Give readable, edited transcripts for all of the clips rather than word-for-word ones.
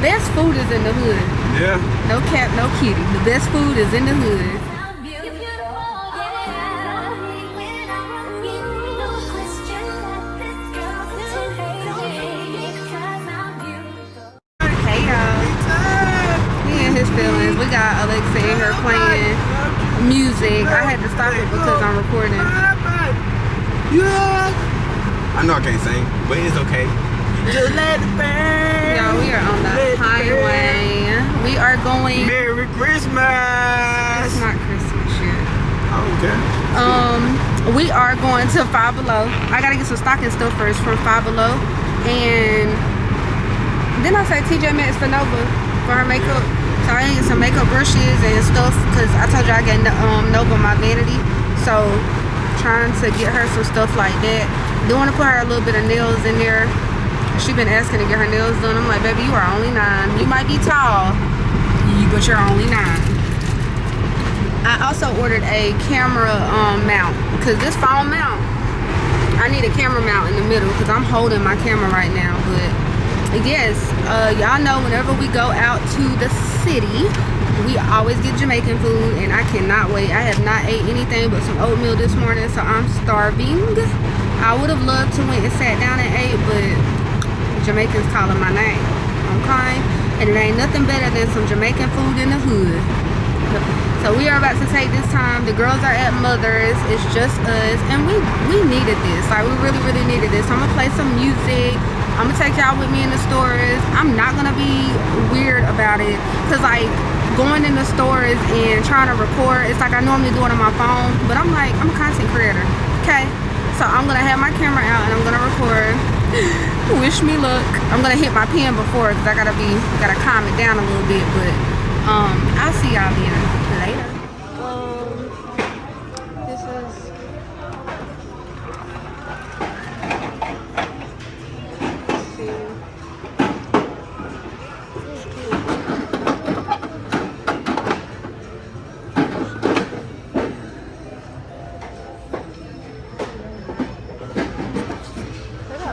best food is in the hood. Yeah. No cap, no kitty. The best food is in the hood. Hey y'all. He in his feelings. We got Alexa in here playing music. I had to stop it because I'm recording. Yeah. I know I can't sing, but it's okay. Just let it burn. Y'all, we are on the highway. We are going. Merry Christmas. It's not Christmas yet. Okay. We are going to Five Below. I gotta get some stocking stuffers from Five Below, and then I say TJ Maxx for Nova for her makeup. So I need some makeup brushes and stuff because I told you I got Nova my vanity. So trying to get her some stuff like that. They want to put her a little bit of nails in there. She been asking to get her nails done. I'm like, baby, you are only 9. You might be tall, but you're only 9. I also ordered a camera mount because this phone mount, I need a camera mount in the middle because I'm holding my camera right now. But yes, y'all know whenever we go out to the city, we always get Jamaican food, and I cannot wait. I have not ate anything but some oatmeal this morning, so I'm starving. I would have loved to went and sat down and ate, but Jamaicans calling my name, okay? And it ain't nothing better than some Jamaican food in the hood. So we are about to take this time. The girls are at Mother's. It's just us, and we needed this. Like, we really needed this. I'm gonna play some music. I'm gonna take y'all with me in the stores. I'm not gonna be weird about it, cause like going in the stores and trying to record, it's like I normally do it on my phone, but I'm like, I'm a content creator, okay? So I'm gonna have my camera out and I'm gonna record. Wish me luck. I'm gonna hit my pen before because I gotta calm it down a little bit, but I'll see y'all then later. This is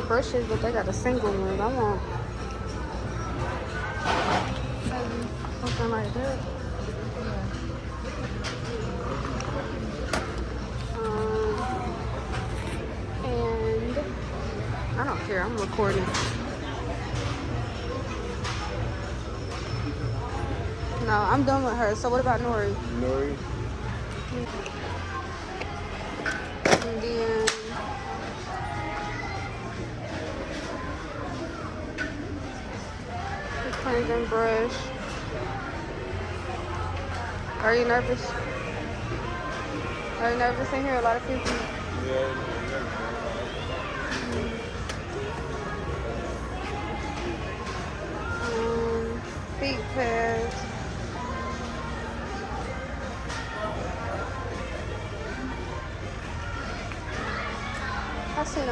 brushes, but they got a single one. I want something like that. And I don't care. I'm recording. No, I'm done with her. So what about Nori? Nori. And then cleansing brush. Are you nervous? Are you nervous in here? A lot of people. Yeah. Feet pads. I seen a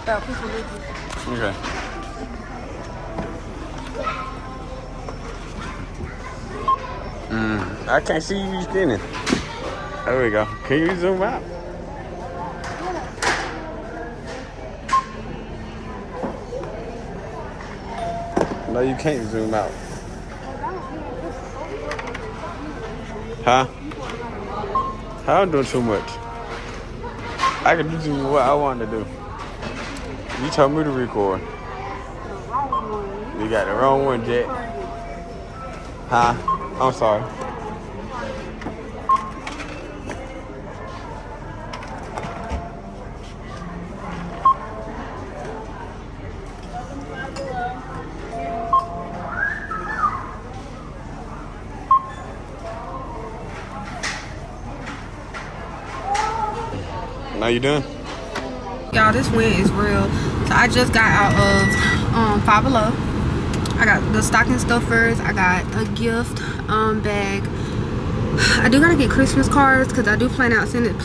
about people looking. Okay. I can't see you skinning. There we go. Can you zoom out? No, you can't zoom out. Huh? I don't do too much. I can do what I want to do. You told me to record. You got the wrong one, Jet. Huh? I'm sorry. Now you done? Y'all, this wind is real. So I just got out of Five Below. I got the stocking stuffers. I got a gift bag. I do gotta get Christmas cards because I do plan on sending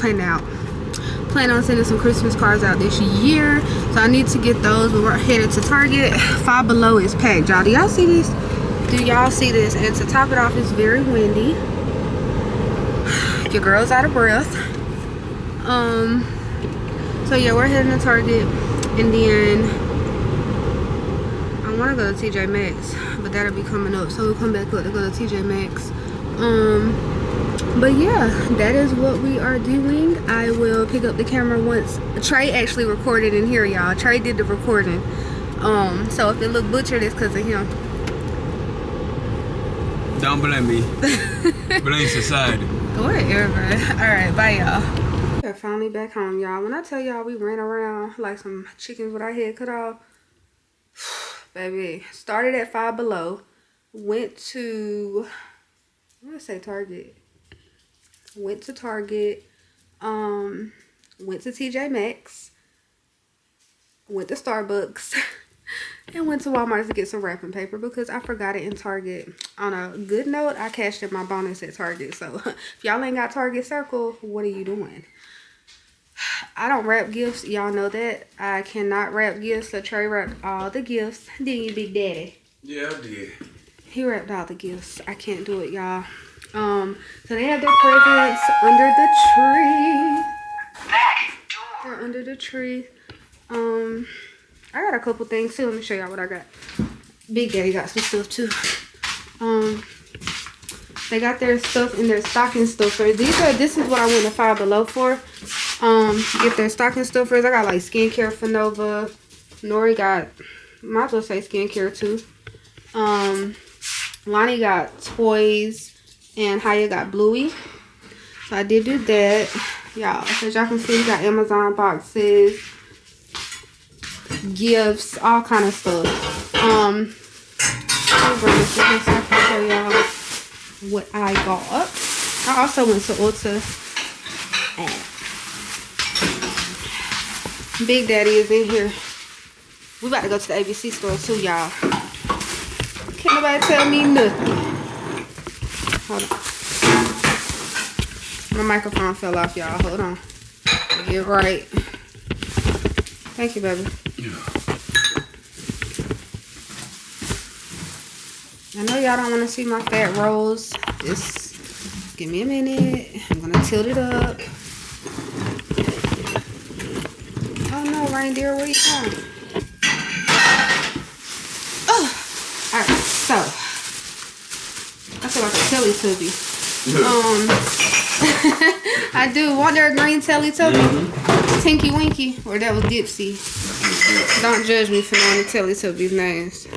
some Christmas cards out this year. So I need to get those. But we're headed to Target. Five Below is packed, y'all. Do y'all see this? Do y'all see this? And to top it off, it's very windy. Your girl's out of breath. So yeah, we're heading to Target, and then I want to go to TJ Maxx, but that'll be coming up, so we'll come back up to go to TJ Maxx. But yeah, that is what we are doing. I will pick up the camera once Trey actually recorded in here, y'all. Trey did the recording. So if it look butchered, it's because of him. Don't blame me. Blame society. Whatever. Alright, bye y'all. We're finally back home, y'all. When I tell y'all we ran around like some chickens with our head cut off, baby, started at Five Below, went to, I'm gonna say Target. Went to Target, went to TJ Maxx, went to Starbucks, and went to Walmart to get some wrapping paper because I forgot it in Target. On a good note, I cashed in my bonus at Target. So if y'all ain't got Target Circle, what are you doing? I don't wrap gifts. Y'all know that. I cannot wrap gifts. So Trey wrapped all the gifts. Didn't you, Big Daddy? Yeah, I did. He wrapped all the gifts. I can't do it, y'all. So they have their presents under the tree. They're under the tree. I got a couple things too. Let me show y'all what I got. Big Daddy got some stuff too. They got their stuff in their stocking stuffers. This is what I went to Five Below for. Get their stocking stuffers. I got like skincare for Nova. Nori got, might as well say skincare too. Lonnie got toys, and Haya got Bluey. So I did do that, y'all. As y'all can see, we got Amazon boxes, gifts, all kind of stuff. Let me bring this in so I can show y'all what I got. I also went to Ulta. Big Daddy is in here. We about to go to the ABC store too, y'all. Can't nobody tell me nothing. Hold on. My microphone fell off, y'all. Hold on. Get right. Thank you, baby. I know y'all don't want to see my fat rolls. Just give me a minute. I'm going to tilt it up. Oh no, reindeer, where you going? Oh. Alright, so. I feel like a Teletubby. I do. Want there a green Teletubby? Tinky Winky. Or that was Dipsy. Don't judge me for knowing the Teletubbies' names.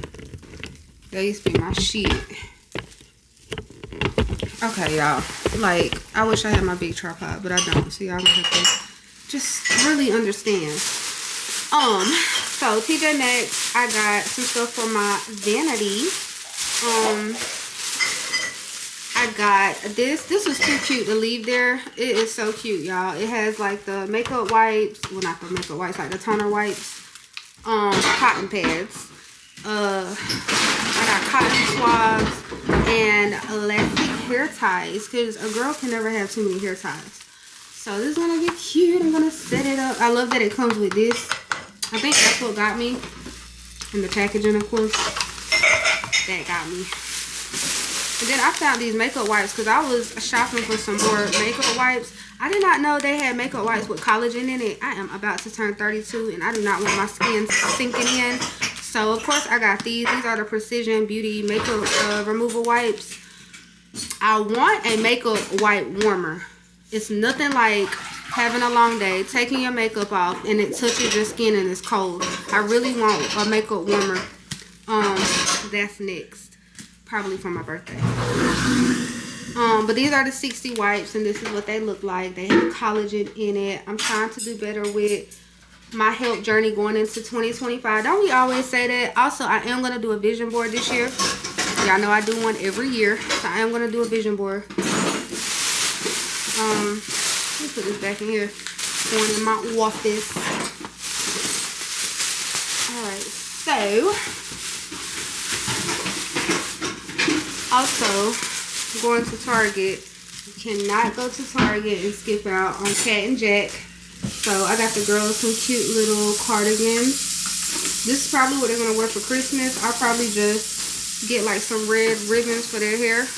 They used to be my shit. Okay, y'all. Like, I wish I had my big tripod, but I don't. So y'all gonna have to just really understand. So TJ Maxx, I got some stuff for my vanity. I got this. This was too cute to leave there. It is so cute, y'all. It has like the makeup wipes. Well, not the makeup wipes, like the toner wipes. Cotton pads. I got cotton swabs and elastic hair ties because a girl can never have too many hair ties. So this is gonna be cute. I'm gonna set it up. I love that it comes with this. I think that's what got me. And the packaging, of course. That got me. And then I found these makeup wipes because I was shopping for some more makeup wipes. I did not know they had makeup wipes with collagen in it. I am about to turn 32 and I do not want my skin sinking in. So, of course, I got these. These are the Precision Beauty makeup removal wipes. I want a makeup wipe warmer. It's nothing like having a long day, taking your makeup off, and it touches your skin and it's cold. I really want a makeup warmer. That's next. Probably for my birthday. But these are the 60 wipes, and this is what they look like. They have collagen in it. I'm trying to do better with my health journey going into 2025. Don't we always say that? Also, I am going to do a vision board this year. Y'all know I do one every year. So I am going to do a vision board. Let me put this back in here. Going in my office. Alright, so also going to Target. You cannot go to Target and skip out on Cat and Jack. So I got the girls some cute little cardigans. This is probably what they're going to wear for Christmas. I'll probably just get like some red ribbons for their hair.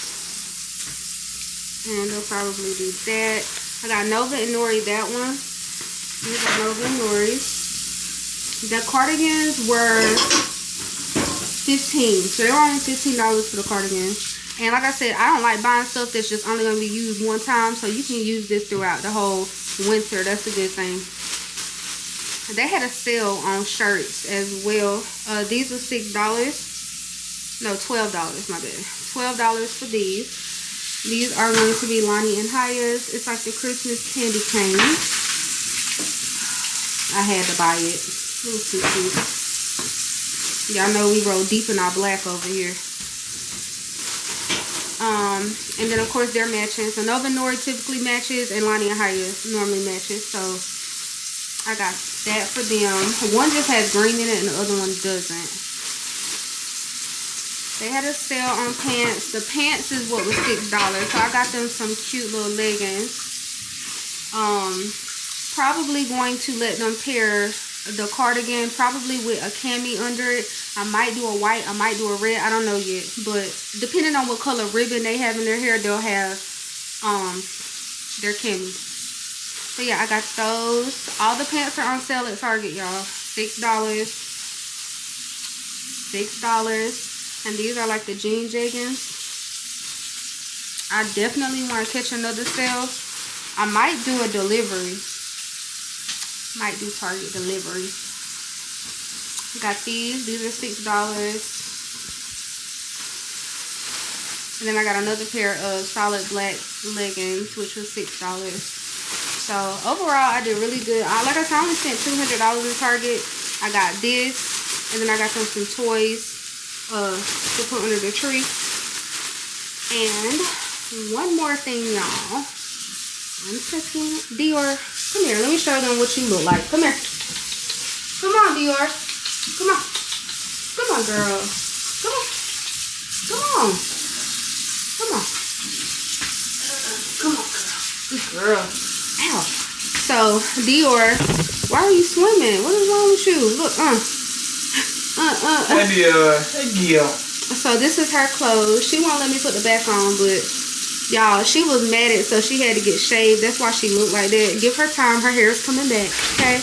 And they'll probably do that. I got Nova and Nori, that one. These are Nova and Nori's. The cardigans were $15. So they were only $15 for the cardigan. And like I said, I don't like buying stuff that's just only going to be used one time. So you can use this throughout the whole winter. That's a good thing. They had a sale on shirts as well. These were $6. No, $12, my bad. $12 for these. These are going to be Lonnie and Haya's. It's like the Christmas candy cane. I had to buy it. It was too cute. Y'all know we roll deep in our black over here. And then of course they're matching. So Nova Nori typically matches and Lonnie and Haya normally matches. So I got that for them. One just has green in it and the other one doesn't. They had a sale on pants. The pants is what was $6. So I got them some cute little leggings. Probably going to let them pair the cardigan probably with a cami under it. I might do a white, I might do a red, I don't know yet, but depending on what color ribbon they have in their hair, they'll have their cami. So yeah, I got those. All the pants are on sale at Target, y'all. $6. And these are like the jean jeggings. I definitely want to catch another sale. I might do a delivery. Might do Target delivery. Got these. These are $6. And then I got another pair of solid black leggings, which was $6. So overall, I did really good. Like I said, I only spent $200 in Target. I got this, and then I got some toys to put under the tree. And one more thing, y'all. 1 second. Dior, come here. Let me show them what you look like. Come here. Come on, Dior. Come on. Come on, girl. Come on. Come on. Come on. Come on, girl. Good girl. Ow. So, Dior, why are you swimming? What is wrong with you? Look, Hey, Dior. So, this is her clothes. She won't let me put the back on, but y'all, she was matted, so she had to get shaved. That's why she looked like that. Give her time. Her hair is coming back, okay?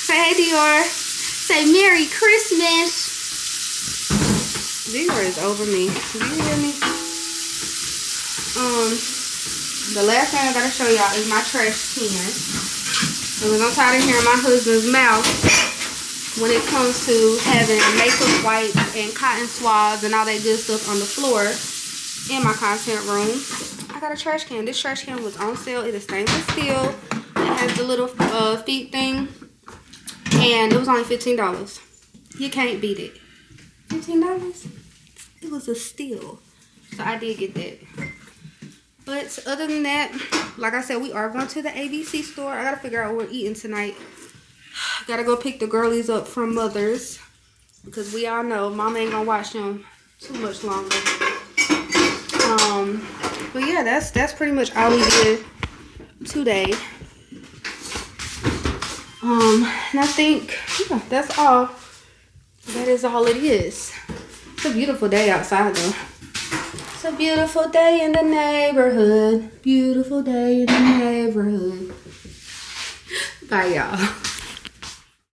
Say, hey, Dior. Say, Merry Christmas. Dior is over me. Do you hear me? The last thing I gotta show y'all is my trash can. Because I'm tired of hearing my husband's mouth when it comes to having makeup wipes and cotton swabs and all that good stuff on the floor in my content room. I got a trash can. This trash can was on sale. It is stainless steel. It has the little feet thing. And it was only $15. You can't beat it. $15? It was a steal. So I did get that. But other than that, like I said, we are going to the ABC store. I got to figure out what we're eating tonight. Got to go pick the girlies up from Mother's. Because we all know Mama ain't going to watch them too much longer. But yeah, that's pretty much all we did today. And I think, yeah, that's all. That is all it is. It's a beautiful day outside though. It's a beautiful day in the neighborhood. Beautiful day in the neighborhood. Bye, y'all.